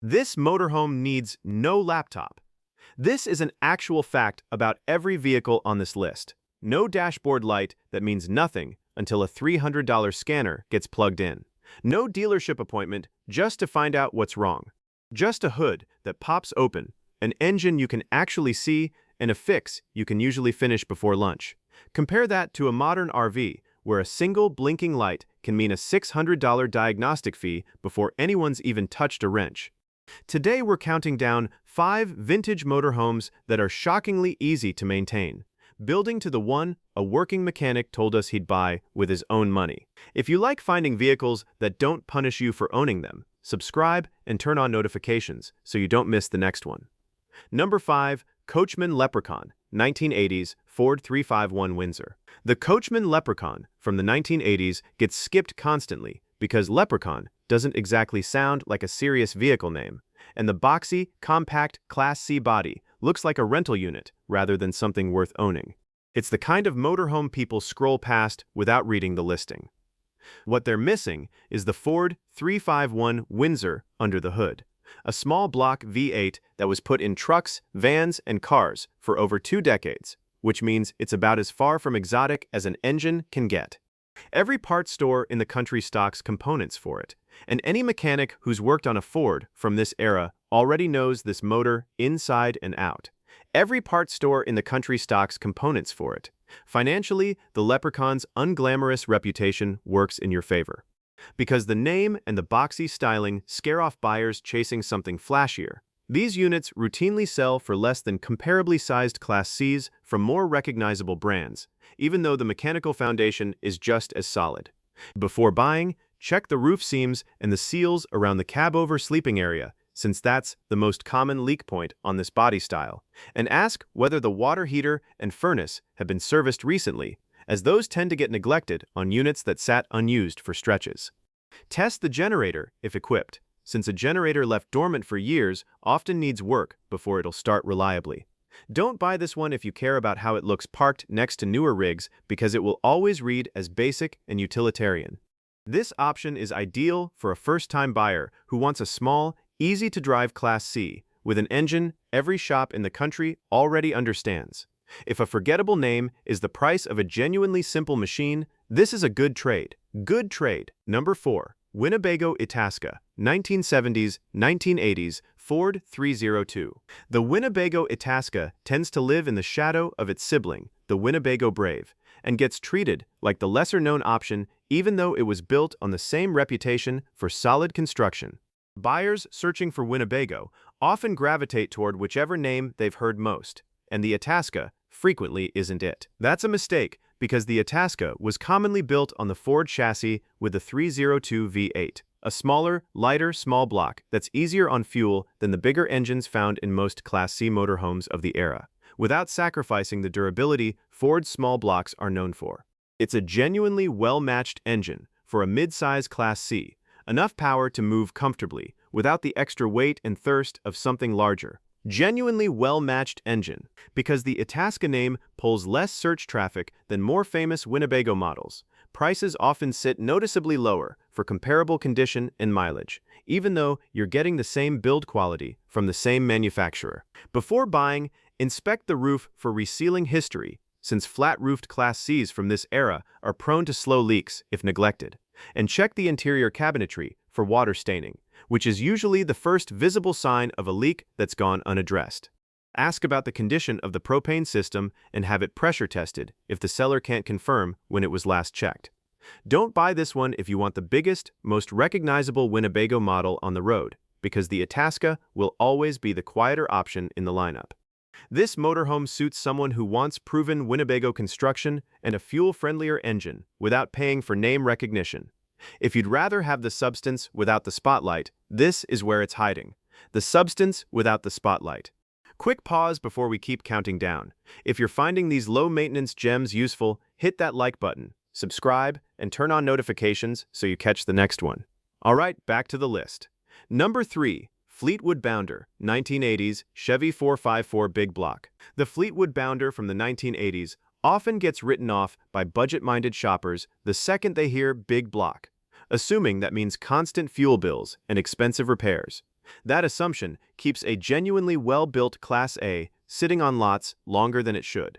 This motorhome needs no laptop. This is an actual fact about every vehicle on this list. No dashboard light that means nothing until a $300 scanner gets plugged in. No dealership appointment just to find out what's wrong. Just a hood that pops open, an engine you can actually see, and a fix you can usually finish before lunch. Compare that to a modern RV where a single blinking light can mean a $600 diagnostic fee before anyone's even touched a wrench. Today we're counting down 5 vintage motorhomes that are shockingly easy to maintain, building to the one a working mechanic told us he'd buy with his own money. If you like finding vehicles that don't punish you for owning them, subscribe and turn on notifications so you don't miss the next one. Number 5. Coachmen Leprechaun, 1980s Ford 351 Windsor. The Coachmen Leprechaun from the 1980s gets skipped constantly because Leprechaun doesn't exactly sound like a serious vehicle name, and the boxy, compact Class C body looks like a rental unit rather than something worth owning. It's the kind of motorhome people scroll past without reading the listing. What they're missing is the Ford 351 Windsor under the hood, a small block V8 that was put in trucks, vans, and cars for over 2 decades, which means it's about as far from exotic as an engine can get. Every parts store in the country stocks components for it, and any mechanic who's worked on a Ford from this era already knows this motor inside and out. Every parts store in the country stocks components for it. Financially, the Leprechaun's unglamorous reputation works in your favor, because the name and the boxy styling scare off buyers chasing something flashier. These units routinely sell for less than comparably sized Class Cs from more recognizable brands, even though the mechanical foundation is just as solid. Before buying, check the roof seams and the seals around the cab-over sleeping area, since that's the most common leak point on this body style, and ask whether the water heater and furnace have been serviced recently, as those tend to get neglected on units that sat unused for stretches. Test the generator if equipped, since a generator left dormant for years often needs work before it'll start reliably. Don't buy this one if you care about how it looks parked next to newer rigs, because it will always read as basic and utilitarian. This option is ideal for a first-time buyer who wants a small, easy-to-drive Class C with an engine every shop in the country already understands. If a forgettable name is the price of a genuinely simple machine, this is a good trade. Good trade. Number 4. Winnebago Itasca, 1970s, 1980s, Ford 302. The Winnebago Itasca tends to live in the shadow of its sibling, the Winnebago Brave, and gets treated like the lesser-known option even though it was built on the same reputation for solid construction. Buyers searching for Winnebago often gravitate toward whichever name they've heard most, and the Itasca frequently isn't it. That's a mistake, because the Itasca was commonly built on the Ford chassis with the 302 V8, a smaller, lighter, small block that's easier on fuel than the bigger engines found in most Class C motorhomes of the era, without sacrificing the durability Ford's small blocks are known for. It's a genuinely well-matched engine for a mid-size Class C, enough power to move comfortably without the extra weight and thirst of something larger. Genuinely well-matched engine, because the Itasca name pulls less search traffic than more famous Winnebago models. Prices often sit noticeably lower for comparable condition and mileage, even though you're getting the same build quality from the same manufacturer. Before buying, inspect the roof for resealing history, since flat-roofed Class Cs from this era are prone to slow leaks if neglected, and check the interior cabinetry for water staining, which is usually the first visible sign of a leak that's gone unaddressed. Ask about the condition of the propane system and have it pressure tested if the seller can't confirm when it was last checked. Don't buy this one if you want the biggest, most recognizable Winnebago model on the road, because the Itasca will always be the quieter option in the lineup. This motorhome suits someone who wants proven Winnebago construction and a fuel-friendlier engine without paying for name recognition. If you'd rather have the substance without the spotlight, this is where it's hiding. The substance without the spotlight. Quick pause before we keep counting down. If you're finding these low-maintenance gems useful, hit that like button, subscribe, and turn on notifications so you catch the next one. Alright, back to the list. Number 3. Fleetwood Bounder, 1980s Chevy 454 Big Block. The Fleetwood Bounder from the 1980s often gets written off by budget-minded shoppers the second they hear big block, assuming that means constant fuel bills and expensive repairs. That assumption keeps a genuinely well-built Class A sitting on lots longer than it should.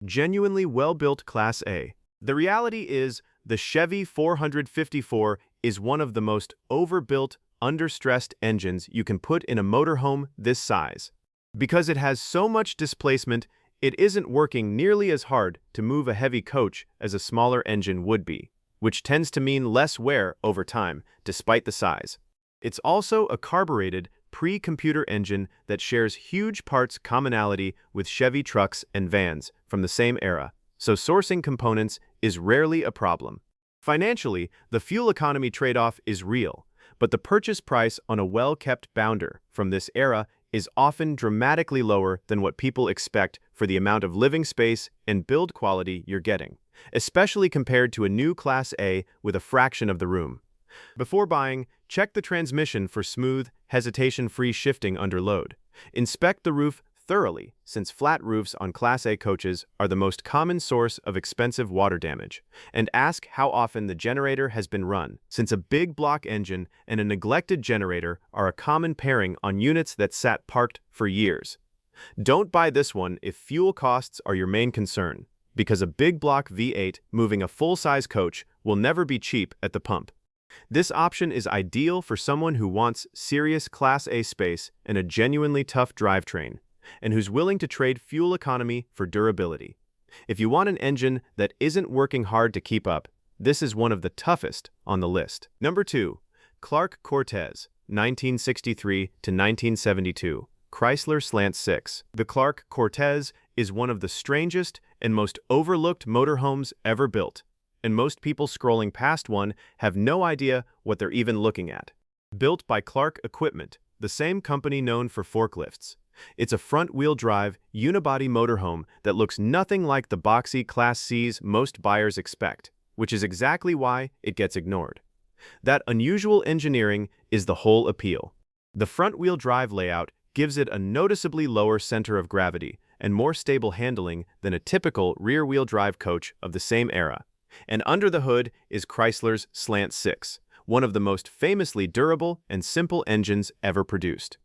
Genuinely well-built Class A. The reality is, the Chevy 454 is one of the most overbuilt, understressed engines you can put in a motorhome this size. Because it has so much displacement, it isn't working nearly as hard to move a heavy coach as a smaller engine would be, which tends to mean less wear over time, despite the size. It's also a carbureted, pre-computer engine that shares huge parts commonality with Chevy trucks and vans from the same era, so sourcing components is rarely a problem. Financially, the fuel economy trade-off is real, but the purchase price on a well-kept bounder from this era is often dramatically lower than what people expect for the amount of living space and build quality you're getting, especially compared to a new Class A with a fraction of the room. Before buying, check the transmission for smooth, hesitation-free shifting under load. Inspect the roof thoroughly, since flat roofs on Class A coaches are the most common source of expensive water damage. And ask how often the generator has been run, since a big block engine and a neglected generator are a common pairing on units that sat parked for years. Don't buy this one if fuel costs are your main concern, because a big block V8 moving a full-size coach will never be cheap at the pump. This option is ideal for someone who wants serious Class A space and a genuinely tough drivetrain, and who's willing to trade fuel economy for durability. If you want an engine that isn't working hard to keep up, this is one of the toughest on the list. Number 2. Clark Cortez, 1963 to 1972, Chrysler Slant-Six. The Clark Cortez is one of the strangest and most overlooked motorhomes ever built, and most people scrolling past one have no idea what they're even looking at. Built by Clark Equipment, the same company known for forklifts, it's a front-wheel drive, unibody motorhome that looks nothing like the boxy Class Cs most buyers expect, which is exactly why it gets ignored. That unusual engineering is the whole appeal. The front-wheel drive layout gives it a noticeably lower center of gravity and more stable handling than a typical rear-wheel drive coach of the same era. And under the hood is Chrysler's Slant-Six, one of the most famously durable and simple engines ever produced.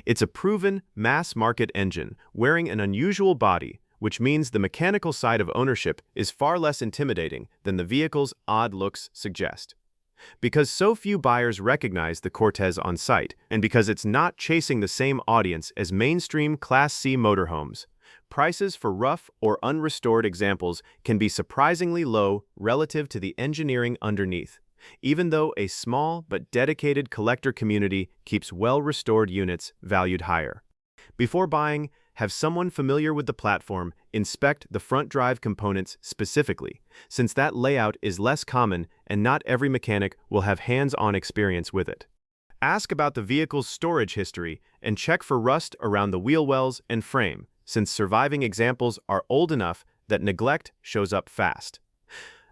It's a proven, mass-market engine wearing an unusual body, which means the mechanical side of ownership is far less intimidating than the vehicle's odd looks suggest. Because so few buyers recognize the Cortez on sight, and because it's not chasing the same audience as mainstream Class C motorhomes, prices for rough or unrestored examples can be surprisingly low relative to the engineering underneath, even though a small but dedicated collector community keeps well-restored units valued higher. Before buying, have someone familiar with the platform inspect the front drive components specifically, since that layout is less common and not every mechanic will have hands-on experience with it. Ask about the vehicle's storage history and check for rust around the wheel wells and frame, since surviving examples are old enough that neglect shows up fast.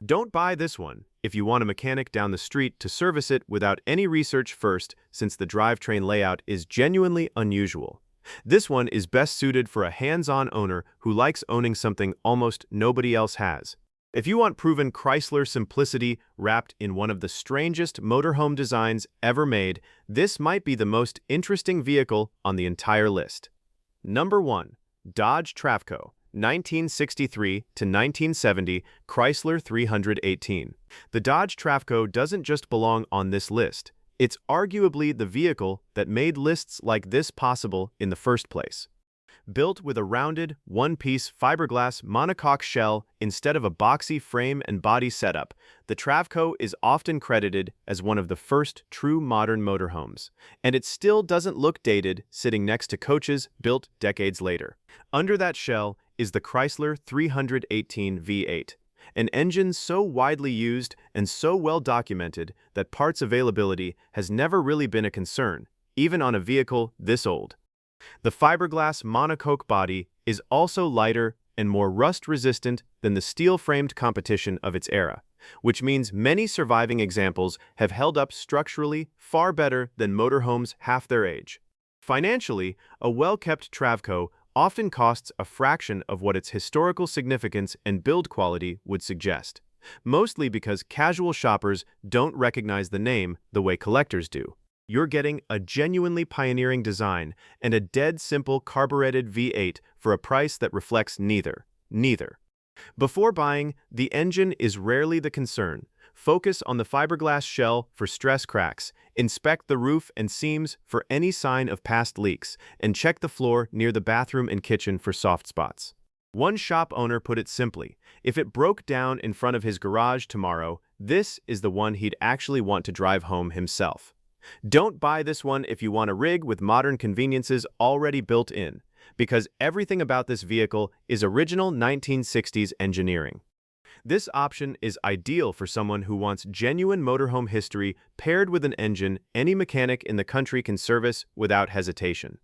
Don't buy this one if you want a mechanic down the street to service it without any research first, since the drivetrain layout is genuinely unusual. This one is best suited for a hands-on owner who likes owning something almost nobody else has. If you want proven Chrysler simplicity wrapped in one of the strangest motorhome designs ever made, this might be the most interesting vehicle on the entire list. Number 1. Dodge Travco, 1963 to 1970, Chrysler 318. The Dodge Travco doesn't just belong on this list. It's arguably the vehicle that made lists like this possible in the first place. Built with a rounded, one-piece fiberglass monocoque shell instead of a boxy frame and body setup, the Travco is often credited as one of the first true modern motorhomes, and it still doesn't look dated sitting next to coaches built decades later. Under that shell is the Chrysler 318 V8, an engine so widely used and so well documented that parts availability has never really been a concern, even on a vehicle this old. The fiberglass monocoque body is also lighter and more rust-resistant than the steel-framed competition of its era, which means many surviving examples have held up structurally far better than motorhomes half their age. Financially, a well-kept Travco often costs a fraction of what its historical significance and build quality would suggest, mostly because casual shoppers don't recognize the name the way collectors do. you're getting a genuinely pioneering design and a dead simple carbureted V8 for a price that reflects neither. Before buying, the engine is rarely the concern. Focus on the fiberglass shell for stress cracks, inspect the roof and seams for any sign of past leaks, and check the floor near the bathroom and kitchen for soft spots. One shop owner put it simply, if it broke down in front of his garage tomorrow, this is the one he'd actually want to drive home himself. Don't buy this one if you want a rig with modern conveniences already built in, because everything about this vehicle is original 1960s engineering. This option is ideal for someone who wants genuine motorhome history paired with an engine any mechanic in the country can service without hesitation.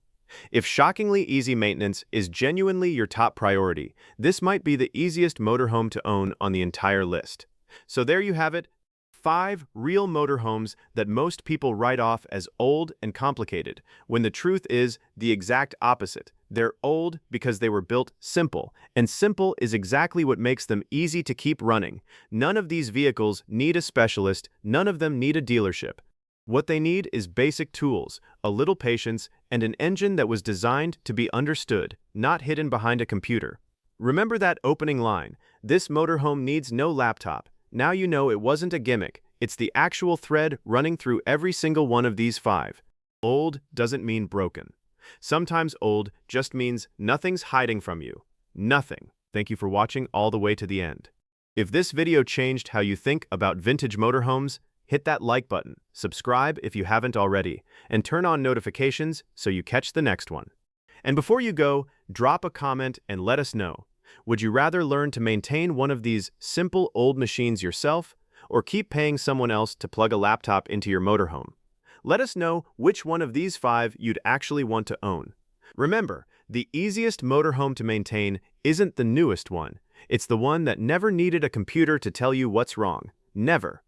If shockingly easy maintenance is genuinely your top priority, this might be the easiest motorhome to own on the entire list. So there you have it, 5 real motorhomes that most people write off as old and complicated, when the truth is the exact opposite. They're old because they were built simple, and simple is exactly what makes them easy to keep running. None of these vehicles need a specialist, none of them need a dealership. What they need is basic tools, a little patience, and an engine that was designed to be understood, not hidden behind a computer. Remember that opening line, "This motorhome needs no laptop." Now you know it wasn't a gimmick, it's the actual thread running through every single one of these 5. Old doesn't mean broken. Sometimes old just means nothing's hiding from you. Nothing. Thank you for watching all the way to the end. If this video changed how you think about vintage motorhomes, hit that like button, subscribe if you haven't already, and turn on notifications so you catch the next one. And before you go, drop a comment and let us know. Would you rather learn to maintain one of these simple old machines yourself, or keep paying someone else to plug a laptop into your motorhome? Let us know which one of these 5 you'd actually want to own. Remember, the easiest motorhome to maintain isn't the newest one. It's the one that never needed a computer to tell you what's wrong. Never.